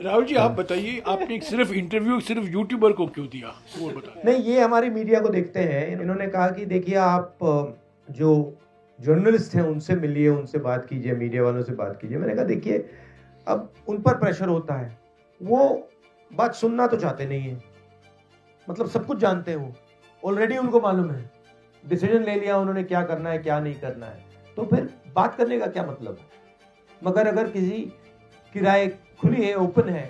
राहुल जी, आप बताइए, आपने सिर्फ इंटरव्यू सिर्फ यूट्यूबर को क्यों दिया, वो बताइए। नहीं, ये हमारी मीडिया को देखते हैं। इन्होंने कहा कि देखिए आप जो जर्नलिस्ट हैं उनसे मिलिए, उनसे बात कीजिए, मीडिया वालों से बात कीजिए। मैंने कहा देखिए अब उन पर प्रेशर होता है, वो बात सुनना तो चाहते नहीं है। मतलब सब कुछ जानते हैं, वो ऑलरेडी उनको मालूम है, डिसीजन ले लिया उन्होंने क्या करना है क्या नहीं करना है, तो फिर बात करने का क्या मतलब है। मगर अगर किसी की राय खुली है, ओपन है,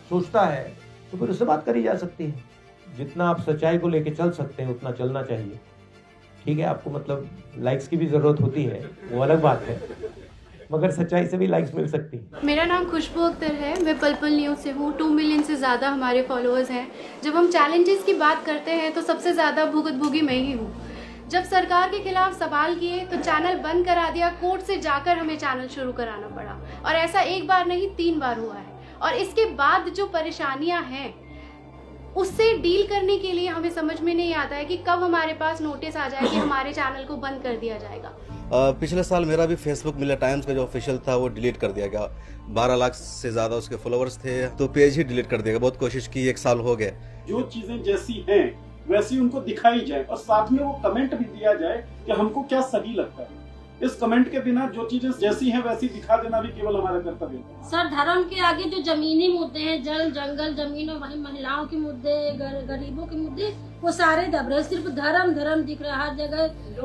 सोचता है, तो फिर उससे बात करी जा सकती है। जितना आप सच्चाई को लेके चल सकते हैं उतना चलना चाहिए। ठीक है, आपको मतलब लाइक्स की भी जरूरत होती है, वो अलग बात है, मगर सच्चाई से भी लाइक्स मिल सकती है। मेरा नाम खुशबू अख्तर है, मैं पल न्यूज़ से हूँ। 2 मिलियन से ज़्यादा हमारे फॉलोअर्स हैं। जब हम चैलेंजेस की बात करते हैं तो सबसे ज़्यादा भुगतभोगी मैं ही हूँ। जब सरकार के खिलाफ सवाल किए तो चैनल बंद करा दिया, कोर्ट से जाकर हमें चैनल शुरू कराना पड़ा, और ऐसा एक बार नहीं 3 बार हुआ है। और इसके बाद जो परेशानियां हैं उससे डील करने के लिए हमें समझ में नहीं आता है कि कब हमारे पास नोटिस आ जाए कि हमारे चैनल को बंद कर दिया जाएगा। पिछले साल मेरा भी फेसबुक मिला टाइम्स का जो ऑफिशियल था वो डिलीट कर दिया गया। 12 लाख से ज़्यादा उसके फॉलोअर्स थे, तो पेज ही डिलीट कर दिया गया। बहुत कोशिश की, 1 साल हो गए। जो चीजें जैसी हैं वैसी उनको दिखाई जाए और साथ में वो कमेंट भी दिया जाए कि हमको क्या सही लगता है। इस कमेंट के बिना जो चीजें जैसी हैं वैसी दिखा देना भी केवल हमारा कर्तव्य है। सर, धर्म के आगे जो जमीनी मुद्दे हैं, जल जंगल जमीन और वही महिलाओं के मुद्दे, गरीबों के मुद्दे, वो सारे दब रहे। सिर्फ धर्म दिख रहा है हर जगह।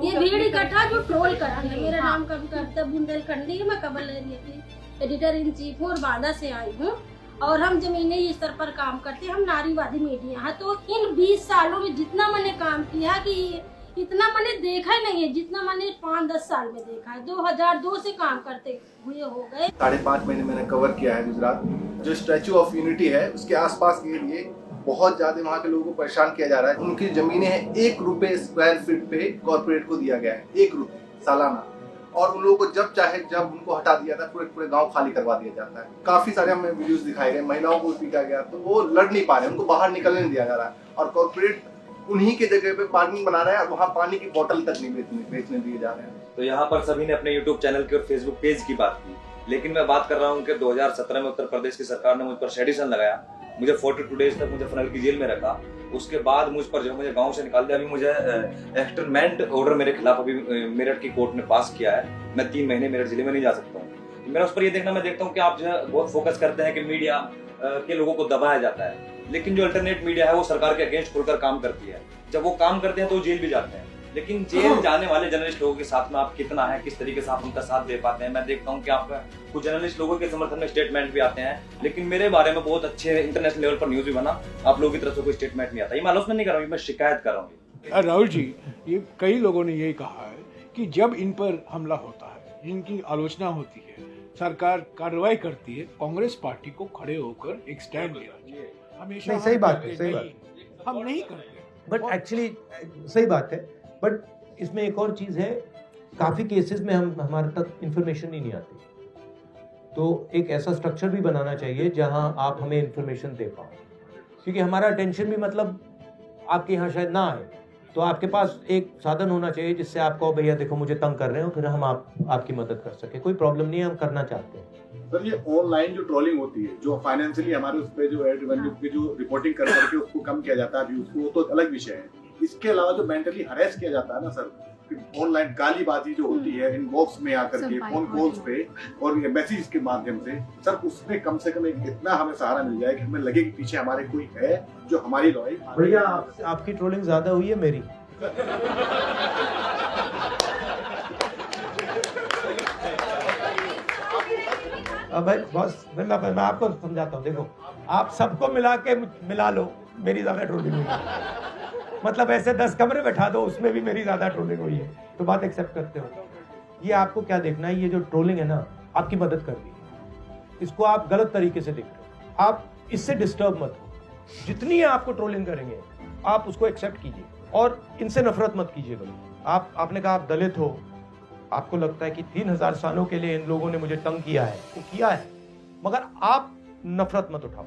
ये भीड़ इकट्ठा जो ट्रोल कर रही है। मेरा नाम कभी करता बुंदेलखंडी, मैं कबल एरिया की एडिटर इन चीफ हूँ और बांदा से आई हूँ, और हम जमीनी स्तर पर काम करते हैं। हम नारीवादी मीडिया है। तो इन 20 सालों में जितना मैंने काम किया कि इतना मैंने देखा ही नहीं है जितना मैंने 5-10 साल में देखा है। 2002 से काम करते हुए हो गए। 5.5 महीने मैंने कवर किया है गुजरात। जो स्टैचू ऑफ यूनिटी है उसके आसपास के लिए बहुत ज्यादा वहाँ के लोगों को परेशान किया जा रहा है। उनकी जमीनें हैं 1 रुपए स्क्वायर फीट पे कॉर्पोरेट को दिया गया है, 1 रुपए सालाना। और उन लोगों को जब चाहे जब उनको हटा दिया था, पूरे गांव खाली करवा दिया जाता है। काफी सारे हमें वीडियोस दिखाए गए, महिलाओं को पीटा गया, तो वो लड़ नहीं पा रहे, उनको बाहर निकलने नहीं दिया जा रहा है। और कॉर्पोरेट उन्हीं के जगह पे पार्किंग बना रहा है और वहाँ पानी की बोतल तक नहीं बेचने दिए जा रहे हैं। तो यहाँ पर सभी ने अपने यूट्यूब चैनल की और फेसबुक पेज की बात की, लेकिन मैं बात कर रहा हूँ कि 2017 में उत्तर प्रदेश की सरकार ने मुझ पर सेडिशन लगाया। मुझे 42 डेज तक मुझे फनल की जेल में रखा। उसके बाद मुझ पर जब मुझे गांव से निकाल दिया, अभी मुझे एक्सटर्नमेंट ऑर्डर मेरे खिलाफ अभी मेरठ की कोर्ट ने पास किया है। मैं 3 महीने मेरठ जिले में नहीं जा सकता हूँ। मेरा उस पर ये मैं देखता हूँ कि आप जो है बहुत फोकस करते हैं कि मीडिया के लोगों को दबाया जाता है, लेकिन जो अल्टरनेट मीडिया है वो सरकार के अगेंस्ट खुलकर काम करती है। जब वो काम करते हैं तो जेल भी जाते हैं, लेकिन जेल जाने वाले जर्नलिस्ट लोगों के साथ में आप कितना है, किस तरीके से आप उनका साथ दे पाते हैं। मैं देखता हूँ कि आपका कुछ जर्नलिस्ट लोगों के समर्थन में स्टेटमेंट भी आते हैं, लेकिन मेरे बारे में बहुत अच्छे इंटरनेशनल लेवल पर न्यूज भी बना, आप लोगों की तरफ से कोई स्टेटमेंट नहीं आता। ये मैं आलोचना नहीं कर रहा हूँ, मैं शिकायत कर रहा हूँ। राहुल जी, ये कई लोगों ने यही कहा है कि जब इन पर हमला होता है, इनकी आलोचना होती है, सरकार कार्रवाई करती है, कांग्रेस पार्टी को खड़े होकर एक स्टैंड लेना चाहिए। हमेशा नहीं, सही बात है, सही बात। हम नहीं करते, बट एक्चुअली सही बात है। बट इसमें एक और चीज है, काफी केसेस में हमारे तक इंफॉर्मेशन ही नहीं आती, तो एक ऐसा स्ट्रक्चर भी बनाना चाहिए जहां आप हमें इंफॉर्मेशन दे पाओ, क्योंकि हमारा अटेंशन भी मतलब आपके यहाँ शायद ना आए, तो आपके पास एक साधन होना चाहिए जिससे आप कहो भैया देखो मुझे तंग कर रहे हो, फिर हम आपकी मदद कर सके। कोई प्रॉब्लम नहीं है, हम करना चाहते हैं। सर, ये ऑनलाइन जो ट्रोलिंग होती है, जो फाइनेंशियली हमारे उस पे जो एड रेवेन्यू की जो रिपोर्टिंग कर करके उसको कम किया जाता है व्यूज को, वो तो अलग विषय है। इसके अलावा जो मेंटली हरेस किया जाता है ना सर, ऑनलाइन गालीबाजी जो होती है इनबॉक्स में आकर के, फोन कॉल्स पे और मैसेज के माध्यम से, सर उसमें कम से कम एक इतना हमें सहारा मिल जाए कि हमें लगे कि पीछे हमारे कोई है जो हमारी लड़ाई। भैया आपकी ट्रोलिंग ज्यादा हुई है मेरी। अब भाई बॉस, मैं आपको समझाता हूँ। देखो, आप सबको मिला लो, मेरी ज्यादा ट्रोलिंग हुई है। मतलब ऐसे 10 कमरे बैठा दो, उसमें भी मेरी ज्यादा ट्रोलिंग हुई है, तो बात एक्सेप्ट करते हो। ये आपको क्या देखना है, ये जो ट्रोलिंग है ना, आपकी मदद कर रही है। इसको आप गलत तरीके से देख रहे हो, आप इससे डिस्टर्ब मत हो। जितनी आपको ट्रोलिंग करेंगे आप उसको एक्सेप्ट कीजिए और इनसे नफरत मत कीजिए। आपने कहा आप दलित हो, आपको लगता है कि 3000 सालों के लिए इन लोगों ने मुझे तंग किया है, वो किया है, मगर आप नफरत मत उठाओ।